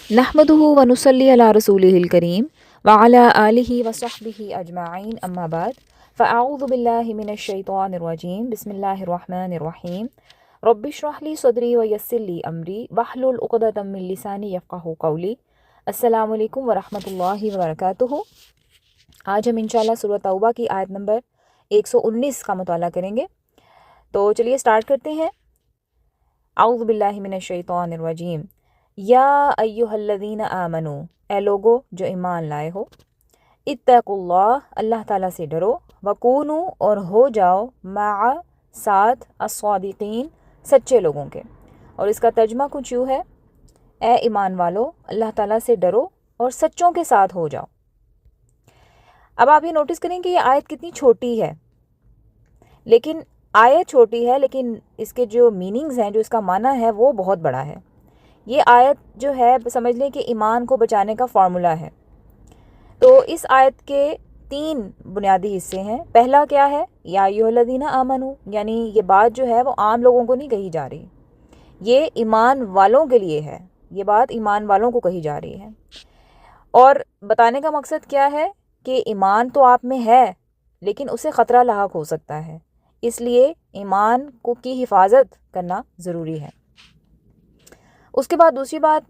नहमदुहु व नुसल्ली अला रसूलिहिल करीम व अला आलिहि व सहबिहि अजमाइन अम्मा बाद फ़अऊज़ु बिल्लाहि मिनश शैतानिर रजीम बिस्मिल्लाहिर रहमानिर रहीम रब्बिश्रह ली सदरी व यस्सिर ली अमरी वहलुल उक़दतम मिन लिसानी यफ़क़हू क़ौली। अस्सलामु अलैकुम व रहमतुल्लाहि व बरकातुहू। आज हम इंशाअल्लाह सूरह तौबा की आयत नंबर 119 का मुताला करेंगे। तो चलिए स्टार्ट करते हैं। आऊज़ु बिल्लाहि मिनश शैतानिर रजीम। या अय्युहल्लज़ीना आमनू, ए लोगो जो ईमान लाए हो, इत्तक़ुल्लाह, अल्लाह ताला से डरो, वकूनू, और हो जाओ, मआ, साथ, अस्सादिकीन, सच्चे लोगों के। और इसका तर्जमा कुछ यूँ है, ए ईमान वालो, अल्लाह ताला से डरो और सच्चों के साथ हो जाओ। अब आप ये नोटिस करें कि ये आयत कितनी छोटी है, लेकिन आयत छोटी है लेकिन इसके जो मीनिंग्स हैं, जो इसका माना है, वो बहुत बड़ा है। ये आयत जो है समझ लें कि ईमान को बचाने का फार्मूला है। तो इस आयत के 3 बुनियादी हिस्से हैं। पहला क्या है? या अय्युहल्लज़ीना आमनू, यानी ये बात जो है वो आम लोगों को नहीं कही जा रही, ये ईमान वालों के लिए है। ये बात ईमान वालों को कही जा रही है। और बताने का मकसद क्या है कि ईमान तो आप में है लेकिन उसे ख़तरा लाहक हो सकता है, इसलिए ईमान को की हिफाजत करना ज़रूरी है। उसके बाद दूसरी बात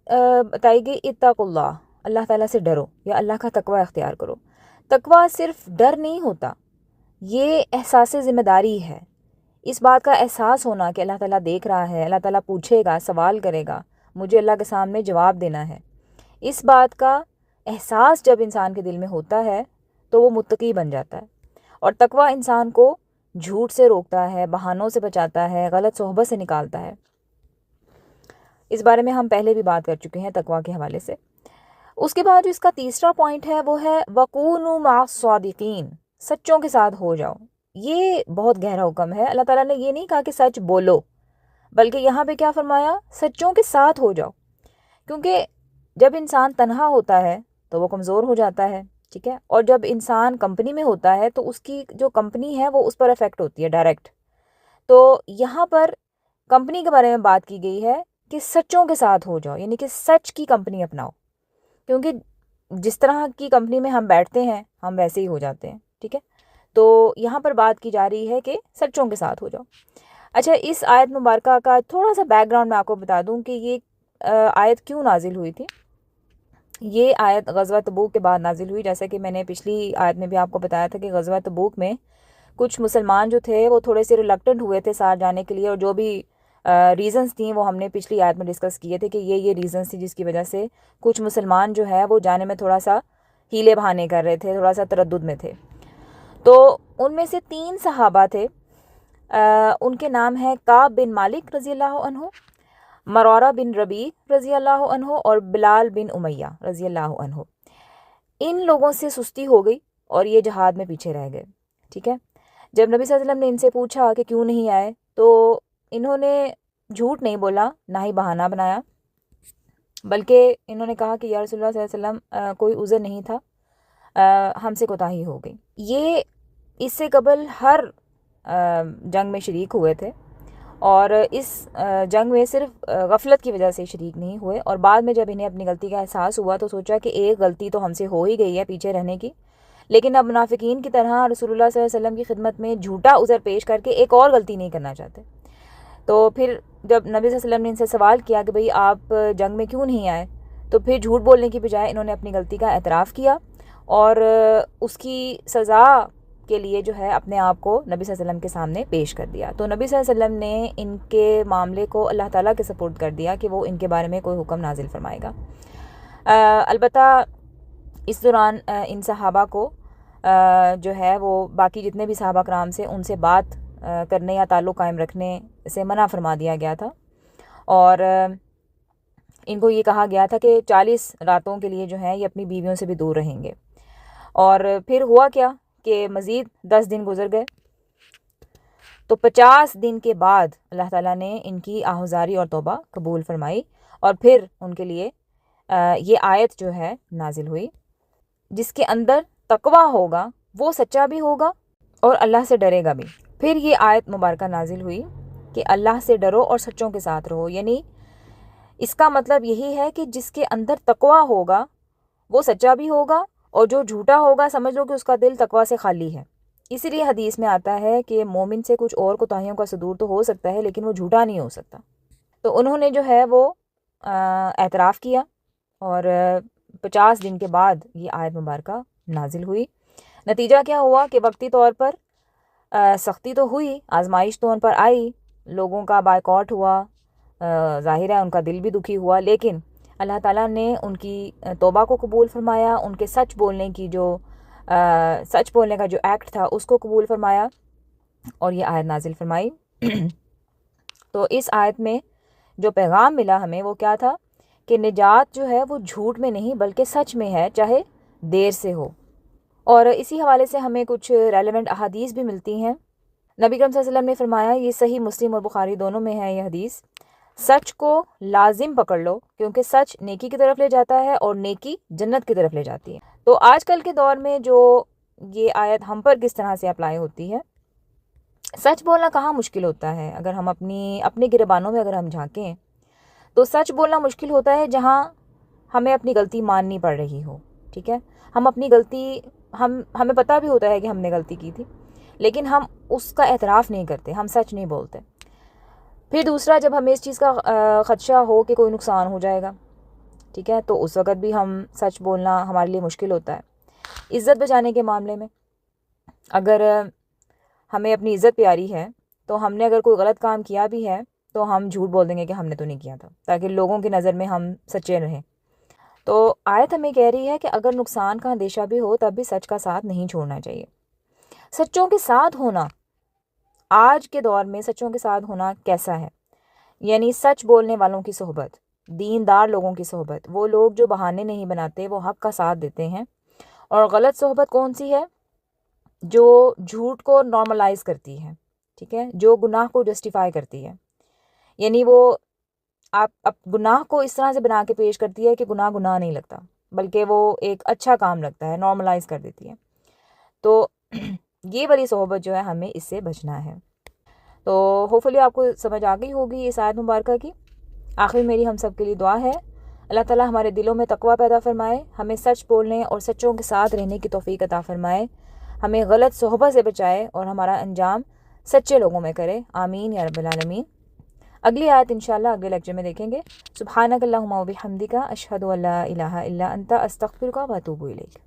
बताई गई, इत्तक़ुल्लाह, अल्लाह ताला से डरो या अल्लाह का तकवा अख्तियार करो। तकवा सिर्फ डर नहीं होता, ये एहसास ज़िम्मेदारी है। इस बात का एहसास होना कि अल्लाह ताला देख रहा है, अल्लाह ताला पूछेगा, सवाल करेगा, मुझे अल्लाह के सामने जवाब देना है। इस बात का एहसास जब इंसान के दिल में होता है तो वो मुत्तकी बन जाता है। और तकवा इंसान को झूठ से रोकता है, बहानों से बचाता है, गलत सोहबत से निकालता है। इस बारे में हम पहले भी बात कर चुके हैं तकवा के हवाले से। उसके बाद जो इसका तीसरा पॉइंट है वो है वकूनू मअस-सादिकीन, सच्चों के साथ हो जाओ। ये बहुत गहरा हुक्म है। अल्लाह ताला ने ये नहीं कहा कि सच बोलो, बल्कि यहाँ पे क्या फरमाया, सच्चों के साथ हो जाओ। क्योंकि जब इंसान तन्हा होता है तो वो कमज़ोर हो जाता है, ठीक है। और जब इंसान कंपनी में होता है तो उसकी जो कंपनी है वो उस पर अफेक्ट होती है डायरेक्ट। तो यहाँ पर कंपनी के बारे में बात की गई है कि सच्चों के साथ हो जाओ, यानी कि सच की कंपनी अपनाओ। क्योंकि जिस तरह की कंपनी में हम बैठते हैं हम वैसे ही हो जाते हैं, ठीक है। तो यहाँ पर बात की जा रही है कि सच्चों के साथ हो जाओ। अच्छा, इस आयत मुबारका का थोड़ा सा बैकग्राउंड मैं आपको बता दूं कि ये आयत क्यों नाजिल हुई थी। ये आयत ग़ज़वा तबूक के बाद नाजिल हुई। जैसे कि मैंने पिछली आयत में भी आपको बताया था कि ग़ज़वा तबूक में कुछ मुसलमान जो थे वो थोड़े से रिलक्टेंट हुए थे साथ जाने के लिए, और जो भी रीज़न्स थी वो हमने पिछली आयत में डिस्कस किए थे कि ये रीज़न्स थी जिसकी वजह से कुछ मुसलमान जो है वो जाने में थोड़ा सा हीले बहाने कर रहे थे, थोड़ा सा तरद्दुद में थे। तो उनमें से 3 सहाबा थे। उनके नाम हैं काब बिन मालिक रज़ी अल्लाह अन्हु, मरारा बिन रबी रज़ी अल्लाह अन्हु और बिलाल बिन उमैया रज़ी अल्लाह अन्हु। इन लोगों से सुस्ती हो गई और ये जहाद में पीछे रह गए, ठीक है। जब नबी सल्लल्लाहु अलैहि वसल्लम ने इनसे पूछा कि क्यों नहीं आए, तो इन्होंने झूठ नहीं बोला, ना ही बहाना बनाया, बल्कि इन्होंने कहा कि या रसूलुल्लाह सल्लल्लाहु अलैहि वसल्लम कोई उज़र नहीं था, हमसे कोताही हो गई। ये इससे कबल हर जंग में शरीक हुए थे और इस जंग में सिर्फ गफलत की वजह से शरीक नहीं हुए। और बाद में जब इन्हें अपनी गलती का एहसास हुआ तो सोचा कि एक गलती तो हमसे हो ही गई है पीछे रहने की, लेकिन अब मुनाफिकीन की तरह रसूलुल्लाह सल्लल्लाहु अलैहि वसल्लम की खिदमत में झूठा उज़र पेश करके एक और गलती नहीं करना चाहते। तो फिर जब नबी सल्लल्लाहु अलैहि वसल्लम ने इनसे सवाल किया कि भाई आप जंग में क्यों नहीं आए, तो फिर झूठ बोलने की बजाय इन्होंने अपनी गलती का एतराफ़ किया और उसकी सज़ा के लिए जो है अपने आप को नबी सल्लल्लाहु अलैहि वसल्लम के सामने पेश कर दिया। तो नबी सल्लल्लाहु अलैहि वसल्लम ने इनके मामले को अल्लाह ताला के सपुर्द कर दिया कि वो इनके बारे में कोई हुक्म नाजिल फरमाएगा। अलबत्ता इस दौरान इन सहाबा को जो है वो बाकी जितने भी सहाबा कराम से उनसे बात करने या ताल्लुक़ कायम रखने से मना फरमा दिया गया था। और इनको ये कहा गया था कि 40 रातों के लिए जो है ये अपनी बीवियों से भी दूर रहेंगे। और फिर हुआ क्या कि मज़ीद 10 दिन गुजर गए। तो 50 दिन के बाद अल्लाह ताला ने इनकी आहुजारी और तौबा कबूल फरमाई और फिर उनके लिए ये आयत जो है नाजिल हुई, जिसके अंदर तकवा होगा, वो सच्चा भी होगा और अल्लाह से डरेगा भी। फिर ये आयत मुबारका नाजिल हुई कि अल्लाह से डरो और सच्चों के साथ रहो। यानी اس کا مطلب یہی ہے کہ جس کے اندر تقویٰ ہوگا وہ سچا بھی ہوگا، اور جو جھوٹا ہوگا سمجھ لو کہ اس کا دل تقویٰ سے خالی ہے۔ اسی لیے حدیث میں آتا ہے کہ مومن سے کچھ اور کوتاہیوں کا صدور تو ہو سکتا ہے لیکن وہ جھوٹا نہیں ہو سکتا۔ تو انہوں نے جو ہے وہ اعتراف کیا، اور 50 دن کے بعد یہ آیت مبارکہ نازل ہوئی۔ نتیجہ کیا ہوا کہ وقتی طور پر سختی تو ہوئی، آزمائش تو ان پر آئی، لوگوں کا بائیکاٹ ہوا، ظاہر ہے ان کا دل بھی دکھی ہوا، لیکن اللہ تعالیٰ نے ان کی توبہ کو قبول فرمایا، ان کے سچ بولنے کا جو ایکٹ تھا اس کو قبول فرمایا، اور یہ آیت نازل فرمائی۔ تو اس آیت میں جو پیغام ملا ہمیں وہ کیا تھا کہ نجات جو ہے وہ جھوٹ میں نہیں بلکہ سچ میں ہے، چاہے دیر سے ہو۔ اور اسی حوالے سے ہمیں کچھ ریلیونٹ احادیث بھی ملتی ہیں۔ نبی کریم صلی اللہ علیہ وسلم نے فرمایا، یہ صحیح مسلم اور بخاری دونوں میں ہے یہ حدیث، سچ کو لازم پکڑ لو کیونکہ سچ نیکی کی طرف لے جاتا ہے اور نیکی جنت کی طرف لے جاتی ہے۔ تو آج کل کے دور میں جو یہ آیت ہم پر کس طرح سے اپلائی ہوتی ہے، سچ بولنا کہاں مشکل ہوتا ہے؟ اگر ہم اپنے گریبانوں میں اگر ہم جھانکیں تو سچ بولنا مشکل ہوتا ہے جہاں ہمیں اپنی غلطی ماننی پڑ رہی ہو، ٹھیک ہے؟ ہم اپنی غلطی ہمیں پتہ بھی ہوتا ہے کہ ہم نے غلطی کی تھی، لیکن ہم اس کا اعتراف نہیں کرتے، ہم سچ نہیں بولتے۔ پھر دوسرا، جب ہمیں اس چیز کا خدشہ ہو کہ کوئی نقصان ہو جائے گا، ٹھیک ہے، تو اس وقت بھی ہم سچ بولنا ہمارے لیے مشکل ہوتا ہے۔ عزت بچانے کے معاملے میں اگر ہمیں اپنی عزت پیاری ہے تو ہم نے اگر کوئی غلط کام کیا بھی ہے تو ہم جھوٹ بول دیں گے کہ ہم نے تو نہیں کیا تھا، تاکہ لوگوں کی نظر میں ہم سچے رہیں۔ تو آیت ہمیں کہہ رہی ہے کہ اگر نقصان کا اندیشہ بھی ہو تب بھی سچ کا ساتھ نہیں چھوڑنا چاہیے۔ سچوں کے ساتھ ہونا، آج کے دور میں سچوں کے ساتھ ہونا کیسا ہے؟ یعنی سچ بولنے والوں کی صحبت، دیندار لوگوں کی صحبت، وہ لوگ جو بہانے نہیں بناتے، وہ حق کا ساتھ دیتے ہیں۔ اور غلط صحبت کون سی ہے؟ جو جھوٹ کو نارملائز کرتی ہے، ٹھیک ہے، جو گناہ کو جسٹیفائی کرتی ہے، یعنی وہ آپ گناہ کو اس طرح سے بنا کے پیش کرتی ہے کہ گناہ نہیں لگتا بلکہ وہ ایک اچھا کام لگتا ہے، نارملائز کر دیتی ہے۔ تو یہ والی صحبت جو ہے ہمیں اس سے بچنا ہے۔ تو ہوپفلی آپ کو سمجھ آ گئی ہوگی اس آیت مبارکہ کی۔ آخر میری ہم سب کے لیے دعا ہے، اللہ تعالیٰ ہمارے دلوں میں تقویٰ پیدا فرمائے، ہمیں سچ بولنے اور سچوں کے ساتھ رہنے کی توفیق عطا فرمائے، ہمیں غلط صحبت سے بچائے اور ہمارا انجام سچے لوگوں میں کرے، آمین یا رب العالمین۔ اگلی آیت انشاءاللہ اگلے لیکچر میں دیکھیں گے۔ سبحانک اللہم و بحمدک، اشہد ان لا الہ الا انت، استغفرک و اتوب الیک۔